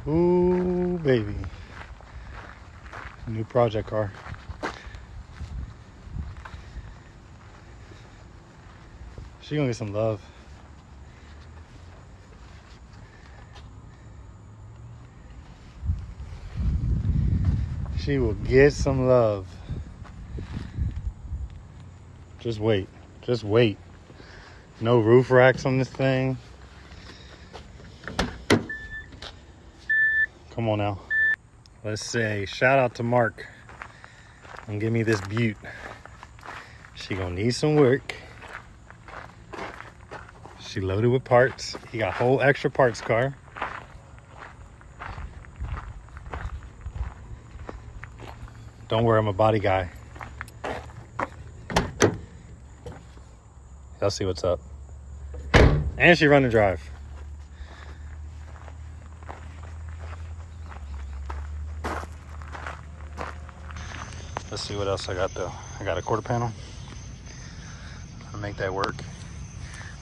Ooh, baby. New project car. She gonna get some love. She will get some love. Just wait. Just wait. No roof racks on this thing. Come on now. Let's say shout out to Mark and give me this beaut. She gonna need some work. She loaded with parts. He got a whole extra parts car. Don't worry, I'm a body guy. Y'all see what's up. And she run and drive. Let's see what else I got though. I got a quarter panel. I'll make that work.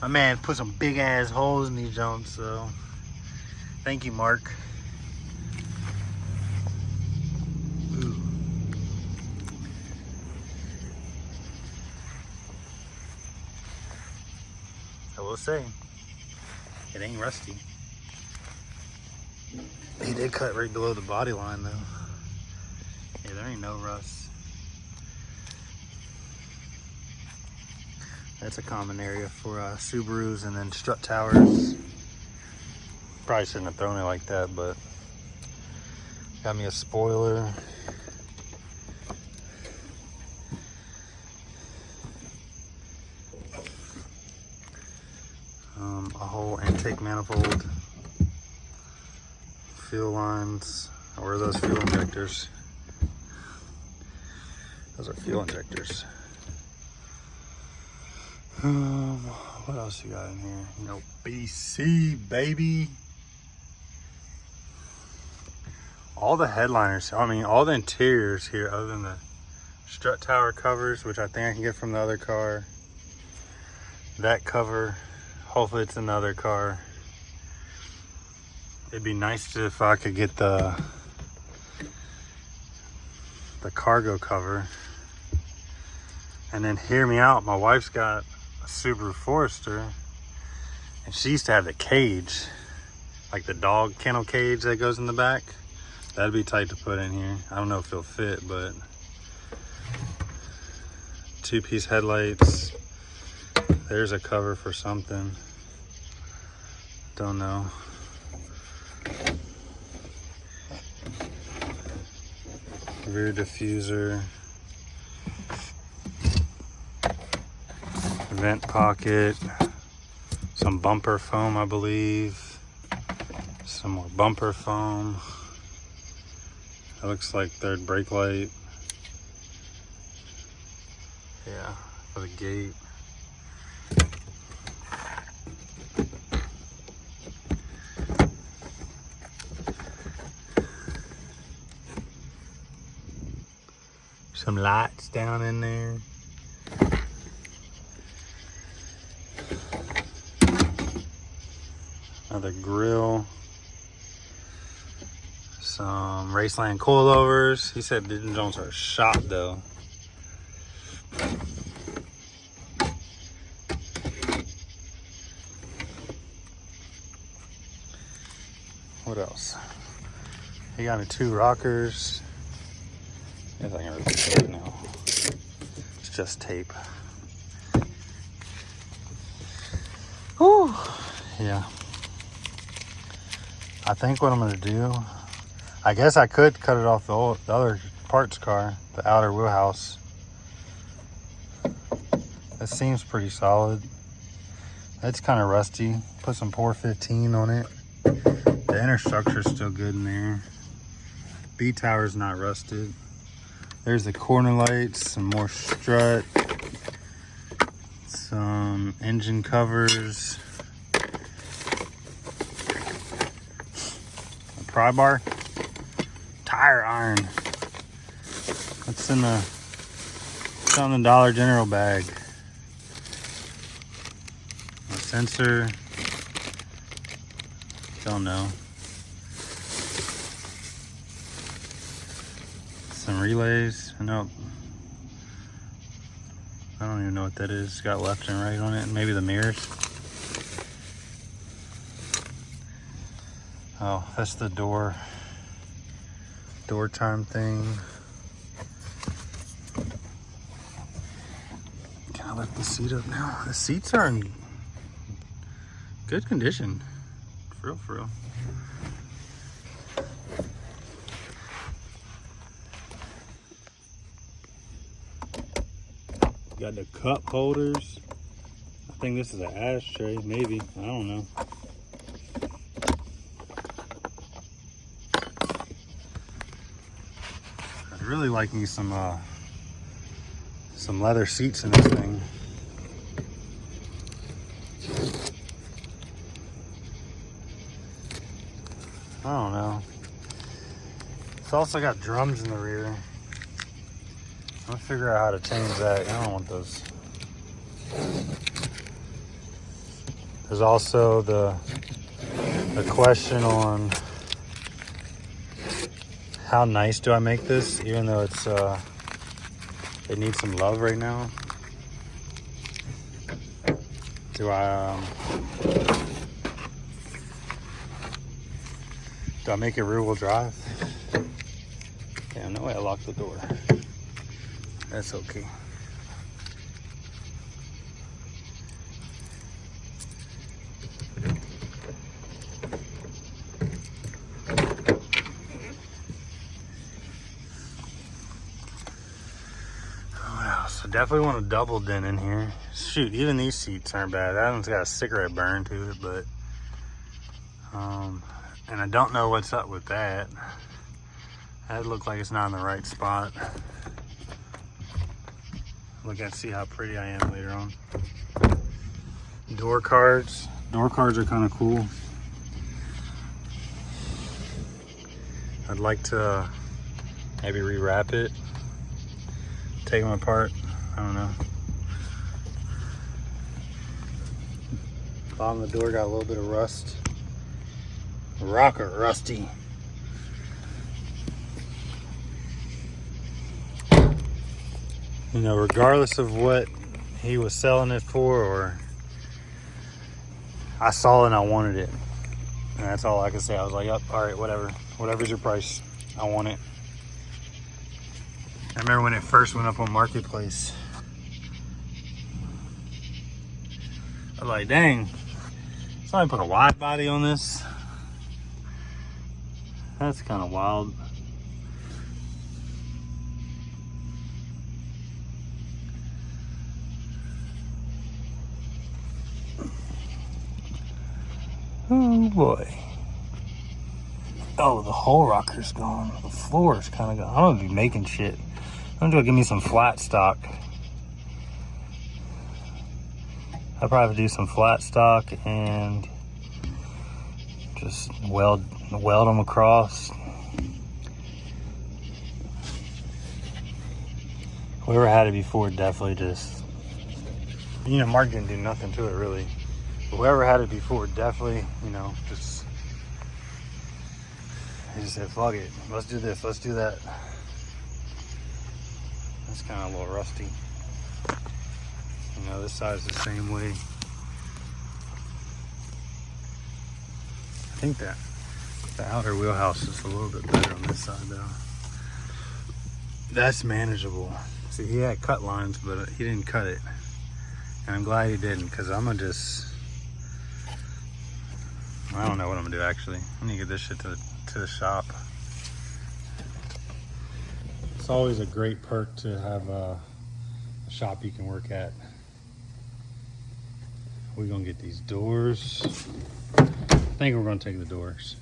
My man put some big ass holes in these jumps, so thank you, Mark. Ooh. I will say, it ain't rusty. He did cut right below the body line though. Yeah, there ain't no rust. That's a common area for Subarus, and then strut towers. Probably shouldn't have thrown it like that, but got me a spoiler. A whole intake manifold. Fuel lines. Where are those fuel injectors? Those are fuel injectors. What else you got in here? You know, BC, baby. All the headliners, I mean, all the interiors here, other than the strut tower covers, which I think I can get from the other car. That cover, hopefully it's another car. It'd be nice if I could get the cargo cover. And then hear me out, my wife's got a Subaru Forester, and she used to have the cage, like the dog kennel cage that goes in the back. That'd be tight to put in here. I don't know if it'll fit, but two-piece headlights. There's a cover for something. Don't know. Rear diffuser. Vent pocket, some bumper foam, I believe, some more bumper foam. That looks like third brake light. Yeah, for the gate. Some lights down in there. Another grill, some Raceland coilovers. He said the joints are shot though. What else? He got me 2 rockers. I guess I can release it now. It's just tape. Whew. Yeah. I think what I'm gonna do, I guess I could cut it off the other parts car, the outer wheelhouse. That seems pretty solid. It's kind of rusty. Put some 415 on it. The inner structure is still good in there. B tower's not rusted. There's the corner lights, some more strut, some engine covers. Pry bar, tire iron. It's in the Dollar General bag. A sensor. Don't know. some relays. I don't even know what that is. It's got left and right on it. Maybe the mirrors. Oh, that's the door time thing. Can I lift the seat up now? The seats are in good condition. For real, for real. Got the cup holders. I think this is an ashtray, maybe. I don't know. I'd really like me some leather seats in this thing. I don't know. It's also got drums in the rear. I'm gonna figure out how to change that. I don't want those. There's also the question on how nice do I make this, even though it's it needs some love right now. Do I make it rear-wheel drive? Damn, no way I locked the door. That's okay. What else? I definitely want a double dent in here. Shoot, even these seats aren't bad. That one's got a cigarette burn to it, but and I don't know what's up with that. That looked like it's not in the right spot. Look at see how pretty I am later on. Door cards. Door cards are kind of cool. I'd like to maybe rewrap it. Take them apart. I don't know. Bottom of the door got a little bit of rust. Rocker rusty. You know, regardless of what he was selling it for, or I saw it and I wanted it. And that's all I could say. I was like, yep, all right, whatever. Whatever's your price, I want it. I remember when it first went up on Marketplace. I was like, dang, somebody put a wide body on this. That's kind of wild. Oh boy. Oh, the whole rocker's gone. The floor's kind of gone. I'm gonna be making shit. I'm gonna give me some flat stock. I'll probably do some flat stock and just weld them across. Whoever had it before definitely just, you know, Mark didn't do nothing to it really. But whoever had it before definitely, you know, just, he just said, fuck it, let's do this, let's do that. That's kind of a little rusty. You know, this side's the same way. I think that the outer wheelhouse is a little bit better on this side though. That's manageable. See, he had cut lines, but he didn't cut it. And I'm glad he didn't, because I'm gonna just, I don't know what I'm gonna do actually. I need to get this shit to the shop. It's always a great perk to have a shop you can work at. We're gonna get these doors. I think we're gonna take the doors.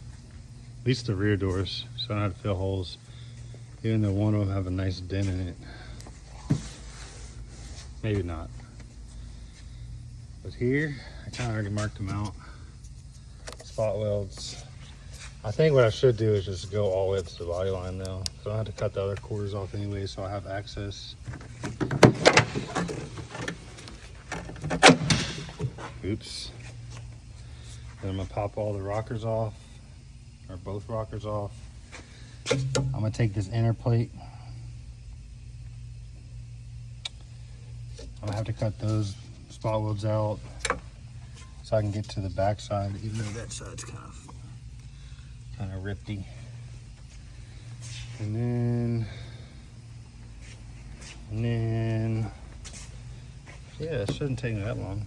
At least the rear doors, so I don't have to fill holes. Even though one of them have a nice dent in it. Maybe not. But here, I kind of already marked them out. Spot welds. I think what I should do is just go all the way up to the body line though. So I don't have to cut the other quarters off anyway, so I have access. Oops. Then I'm gonna pop all the rockers off, or both rockers off. I'm gonna take this inner plate I'm gonna have to cut those spot welds out so I can get to the back side, even though that side's kind of rippy. And then, yeah, it shouldn't take me that long.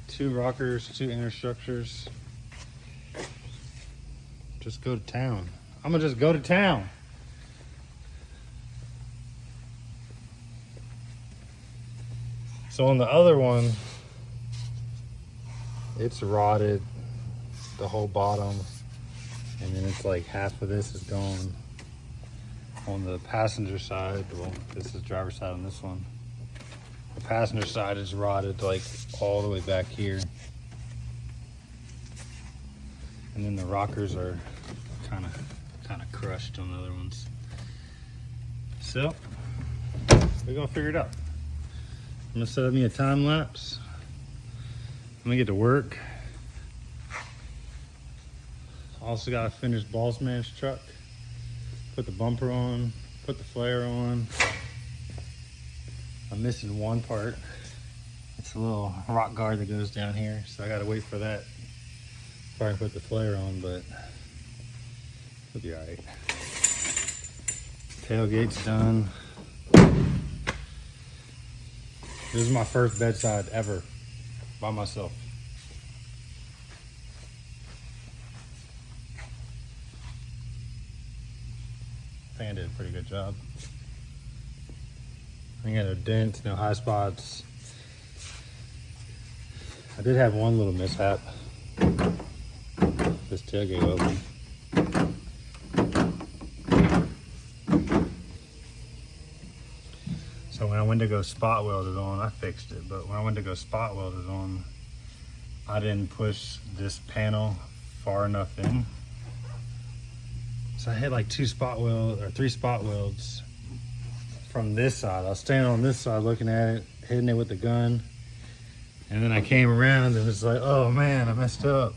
2 rockers, 2 inner structures. Just go to town. I'm gonna just go to town. So on the other one, it's rotted, the whole bottom, and then it's like half of this is gone. On the passenger side, well, this is driver's side on this one. The passenger side is rotted like all the way back here. And then the rockers are kind of crushed on the other ones. So we're gonna figure it out. I'm gonna set up me a time lapse. I'm gonna get to work. Also gotta finish Boss Man's truck. Put the bumper on, put the flare on. I'm missing one part. It's a little rock guard that goes down here, so I gotta wait for that before I put the flare on, but it'll be all right. Tailgate's done. This is my first bedside ever by myself. I think I did a pretty good job. I ain't got no dents, no high spots. I did have one little mishap. This tailgate open. So when I went to go spot weld it on, I fixed it, but when I went to go spot weld it on, I didn't push this panel far enough in. So I had like 2 spot welds or 3 spot welds from this side. I was standing on this side looking at it, hitting it with the gun. And then I came around and was like, oh man, I messed up.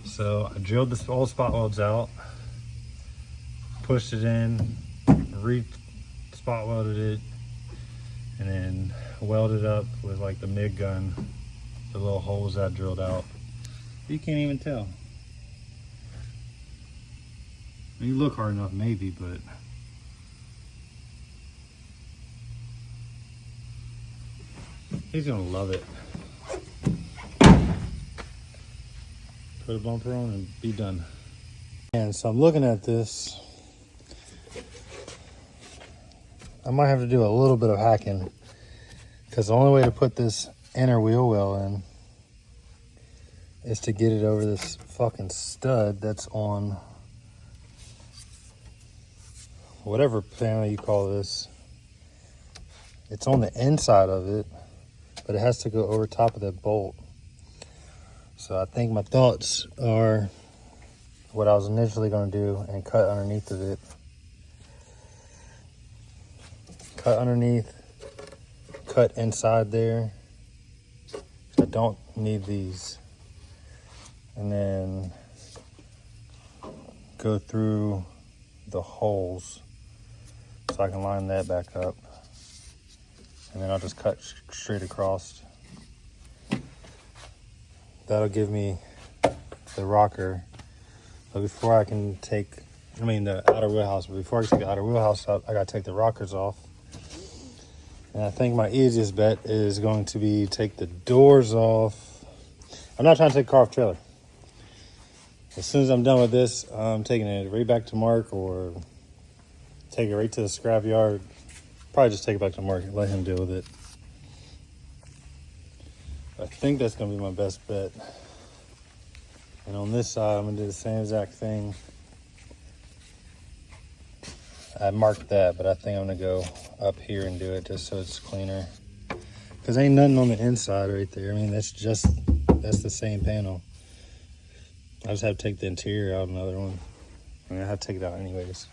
So I drilled this old spot welds out, pushed it in, spot welded it, and then welded up with like the MIG gun, the little holes I drilled out. You can't even tell. You look hard enough maybe, but he's gonna love it. Put a bumper on and be done. And so I'm looking at this. I might have to do a little bit of hacking because the only way to put this inner wheel well in is to get it over this fucking stud that's on whatever panel you call this. It's on the inside of it, but it has to go over top of that bolt. So I think my thoughts are what I was initially going to do and cut underneath of it. Cut underneath, cut inside there. I don't need these. And then go through the holes so I can line that back up. And then I'll just cut straight across. That'll give me the rocker. But before I can take, the outer wheelhouse, but before I can take the outer wheelhouse out, I gotta take the rockers off. And I think my easiest bet is going to be take the doors off. I'm not trying to take the car off trailer. As soon as I'm done with this, I'm taking it right back to Mark or take it right to the scrap yard. Probably just take it back to Mark and let him deal with it. I think that's gonna be my best bet. And on this side, I'm gonna do the same exact thing. I marked that, but I think I'm gonna go up here and do it just so it's cleaner. Cause ain't nothing on the inside right there. That's the same panel. I just have to take the interior out another one. I have to take it out anyways.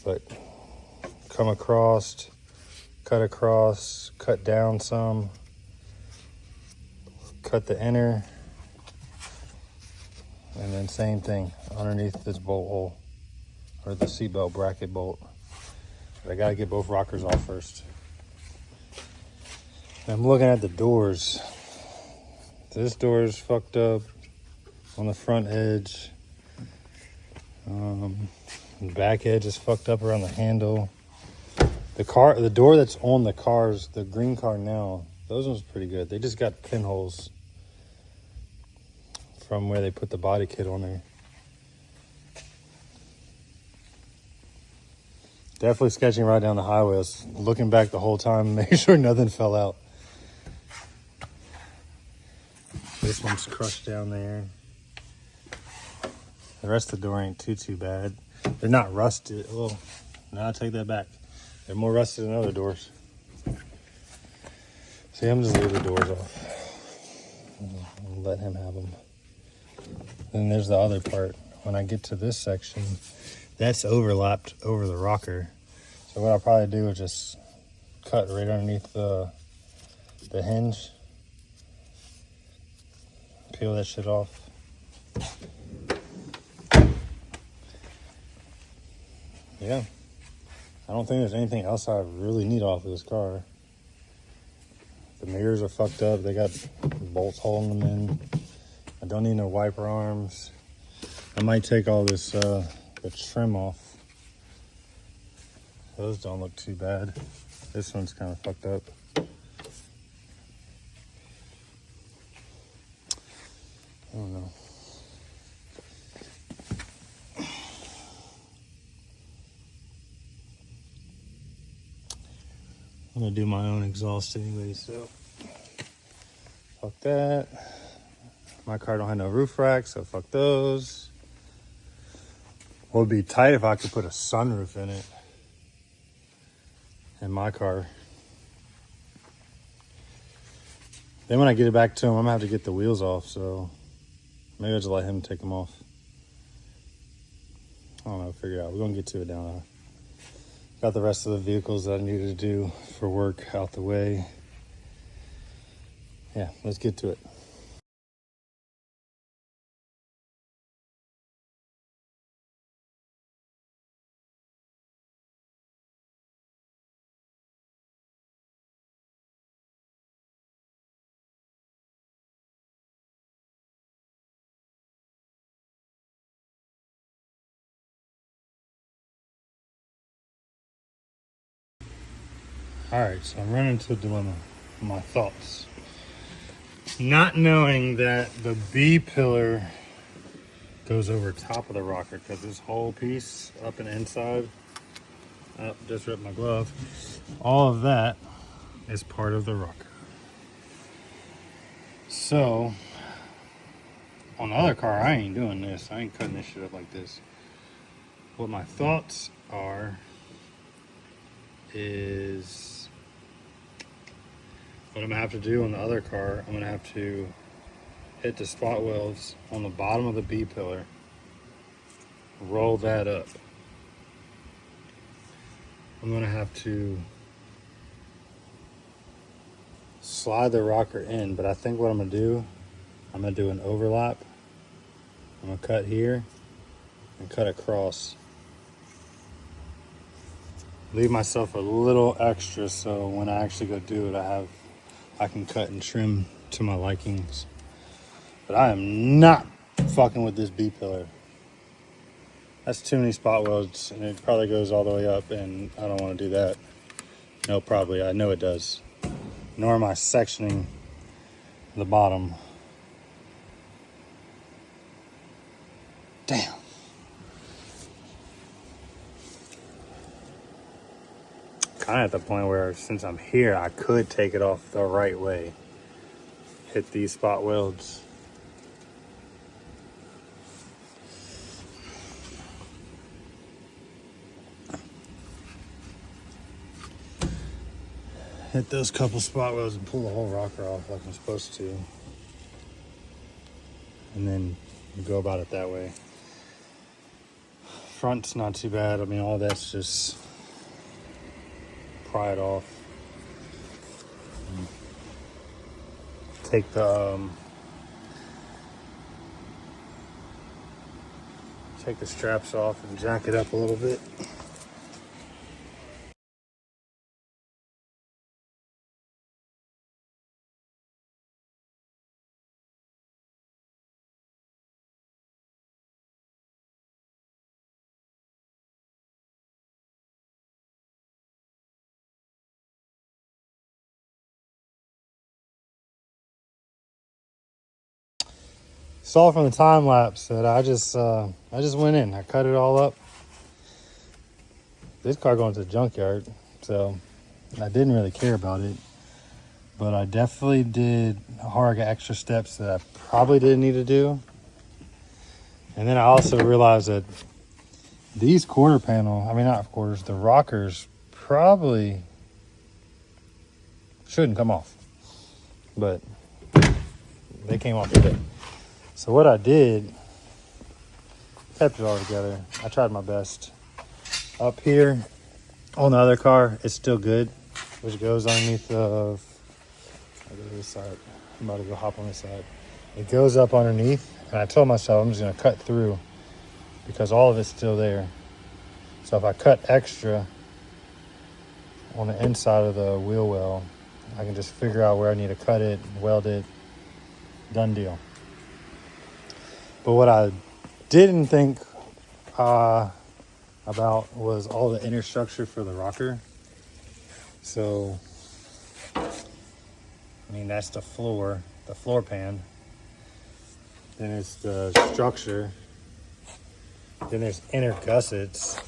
But come across, cut down some, cut the inner, and then same thing underneath this bolt hole, or the seatbelt bracket bolt. But I gotta get both rockers off first. I'm looking at the doors. This door is fucked up on the front edge. The back edge is fucked up around the handle. The door that's on the cars, the green car now, those ones are pretty good. They just got pinholes from where they put the body kit on there. Definitely sketching right down the highway. I was looking back the whole time, making sure nothing fell out. This one's crushed down there. The rest of the door ain't too bad. They're not rusted. Oh, no, I take that back. They're more rusted than other doors. See, I'm just leaving the doors off. I'll let him have them. Then there's the other part. When I get to this section, that's overlapped over the rocker. So what I'll probably do is just cut right underneath the hinge. Peel that shit off. Yeah. I don't think there's anything else I really need off of this car. The mirrors are fucked up. They got bolts holding them in. I don't need no wiper arms. I might take all this the trim off. Those don't look too bad. This one's kind of fucked up. I don't know. I'm gonna do my own exhaust anyway, so fuck that. My car don't have no roof rack, so fuck those. Would be tight if I could put a sunroof in it. In my car. Then when I get it back to him, I'm gonna have to get the wheels off, so maybe I'll just let him take them off. I don't know, figure it out. We're gonna get to it now. Got the rest of the vehicles that I needed to do for work out the way. Yeah, let's get to it. All right, so I'm running into a dilemma. My thoughts. Not knowing that the B pillar goes over top of the rocker, because this whole piece up and inside, oh, just ripped my glove. All of that is part of the rocker. So on the other car, I ain't doing this. I ain't cutting this shit up like this. What my thoughts are is what I'm gonna have to do on the other car. I'm gonna have to hit the spot welds on the bottom of the B pillar, roll that up. I'm gonna have to slide the rocker in, but I think what I'm gonna do an overlap. I'm gonna cut here and cut across. Leave myself a little extra so when I actually go do it, I can cut and trim to my likings. But I am not fucking with this B pillar. That's too many spot welds, and it probably goes all the way up, and I don't want to do that. No, probably. I know it does. Nor am I sectioning the bottom. Damn. Kind of at the point where, since I'm here, I could take it off the right way. Hit these spot welds. Hit those couple spot welds and pull the whole rocker off like I'm supposed to. And then go about it that way. Front's not too bad. I mean, all that's just pry it off. Take the straps off and jack it up a little bit. saw from the time lapse that I just went in. I cut it all up. This car going to the junkyard, so I didn't really care about it. But I definitely did a whole lot of extra steps that I probably didn't need to do. And then I also realized that these quarter panel, I mean not quarters, the rockers probably shouldn't come off. But they came off today. So what I did, kept it all together. I tried my best. Up here on the other car, it's still good, which goes underneath of, I'll go to this side. I'm about to go hop on this side. It goes up underneath, and I told myself I'm just gonna cut through because all of it's still there. So if I cut extra on the inside of the wheel well, I can just figure out where I need to cut it, weld it, done deal. But what I didn't think about was all the inner structure for the rocker. So, I mean, that's the floor pan. Then it's the structure. Then there's inner gussets.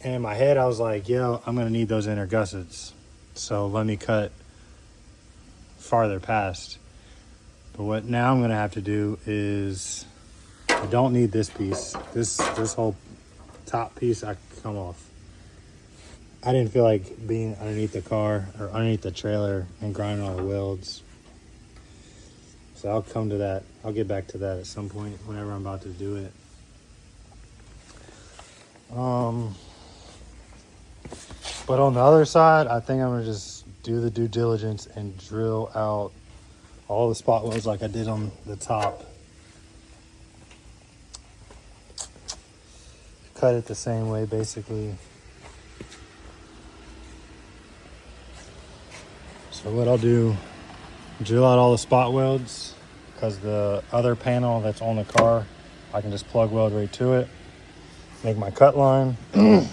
And in my head, I was like, yo, I'm gonna need those inner gussets. So let me cut farther past. But what now I'm gonna have to do is, I don't need this piece. This whole top piece I can come off. I didn't feel like being underneath the car or underneath the trailer and grinding all the welds. So I'll come to that. I'll get back to that at some point whenever I'm about to do it. But on the other side, I think I'm gonna just do the due diligence and drill out all the spot welds like I did on the top. Cut it the same way, basically. So what I'll do, drill out all the spot welds, because the other panel that's on the car, I can just plug weld right to it, make my cut line, and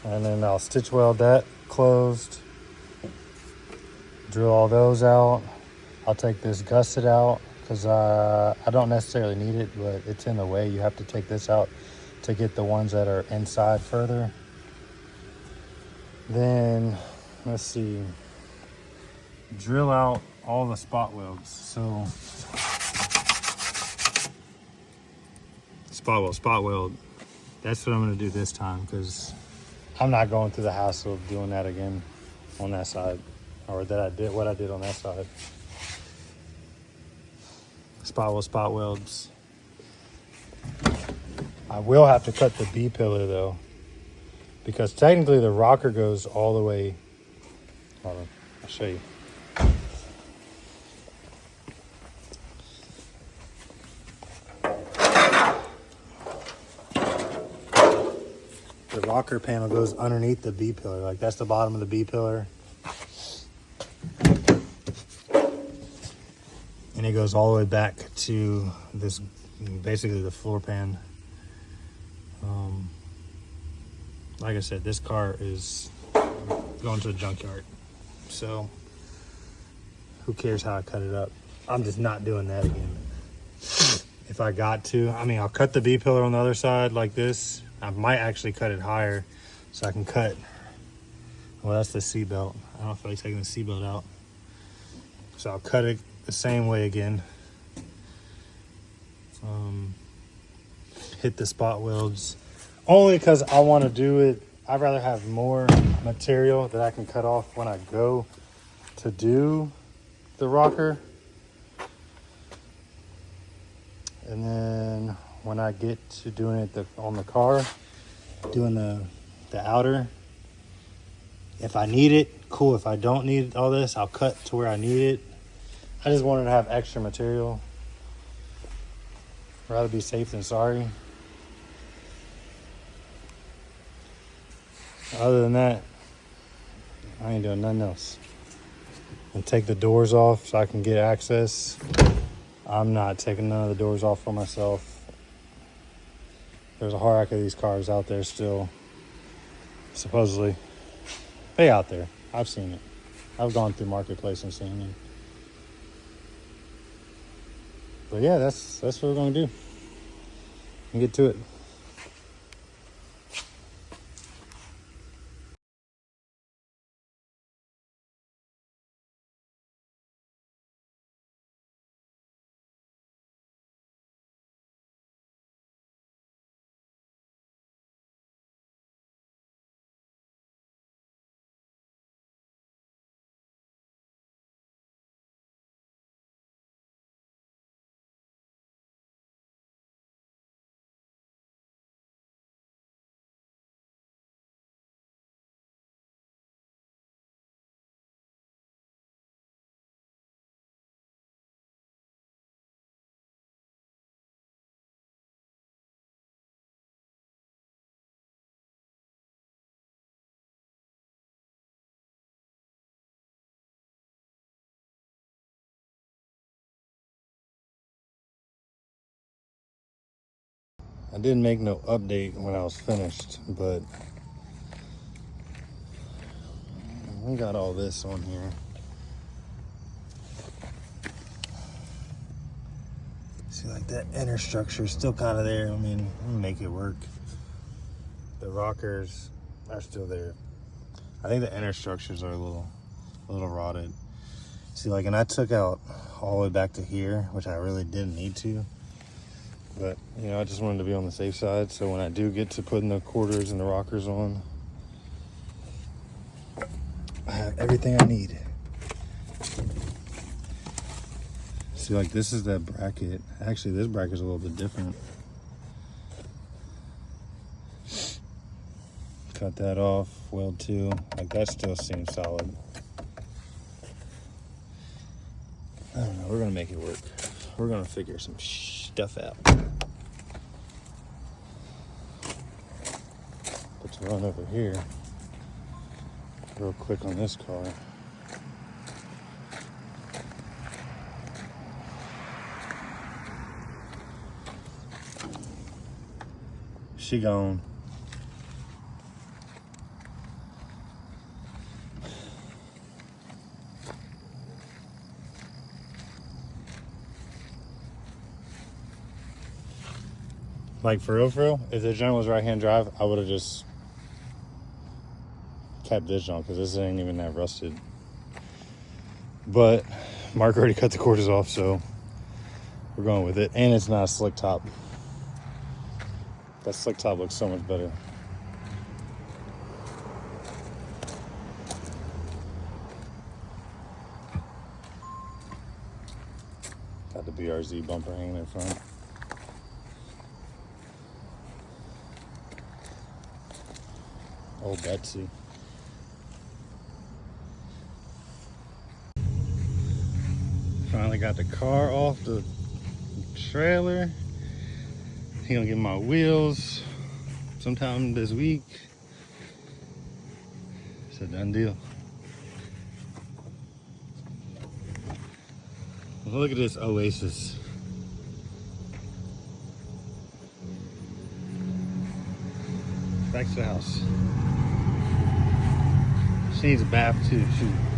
then I'll stitch weld that closed, drill all those out. I'll take this gusset out, because I don't necessarily need it, but it's in the way. You have to take this out to get the ones that are inside further. Then, let's see, drill out all the spot welds. So, spot weld. That's what I'm gonna do this time, because I'm not going through the hassle of doing that again on that side, or that I did what I did on that side. Spot welds. I will have to cut the B pillar though, because technically the rocker goes all the way. Hold on, I'll show you. The rocker panel goes underneath the B pillar, like that's the bottom of the B pillar. And it goes all the way back to this, basically the floor pan. Like I said, this car is going to the junkyard. So who cares how I cut it up? I'm just not doing that again. If I got to, I mean, I'll cut the B pillar on the other side like this. I might actually cut it higher so I can cut. Well, that's the seat belt. I don't feel like taking the seat belt out. So I'll cut it the same way again. Hit the spot welds. Only because I want to do it. I'd rather have more material that I can cut off when I go to do the rocker. And then when I get to doing it on the car, doing the outer, if I need it, cool. If I don't need all this, I'll cut to where I need it. I just wanted to have extra material. Rather be safe than sorry. Other than that, I ain't doing nothing else. And take the doors off so I can get access. I'm not taking none of the doors off for myself. There's a whole rack of these cars out there still. Supposedly. They out there. I've seen it. I've gone through Marketplace and seen it. But yeah, that's what we're gonna do. And get to it. I didn't make no update when I was finished, but we got all this on here. See, like that inner structure is still kind of there. I mean, we'll make it work. The rockers are still there. I think the inner structures are a little rotted. See, like, and I took out all the way back to here, which I really didn't need to. But, you know, I just wanted to be on the safe side. So when I do get to putting the quarters and the rockers on, I have everything I need. See, like, this is that bracket. Actually, this bracket's a little bit different. Cut that off, weld two. Like, that still seems solid. I don't know, we're gonna make it work. We're gonna figure some stuff out. But to run over here, real quick on this car. She gone. Like, for real, if the joint was right-hand drive, I would have just kept this joint because this ain't even that rusted. But Mark already cut the quarters off, so we're going with it. And it's not a slick top. That slick top looks so much better. Got the BRZ bumper hanging in front. Old Betsy. Finally got the car off the trailer. He gonna get my wheels sometime this week. It's a done deal. Look at this Oasis. Back to the house. She needs a bath too, shoot.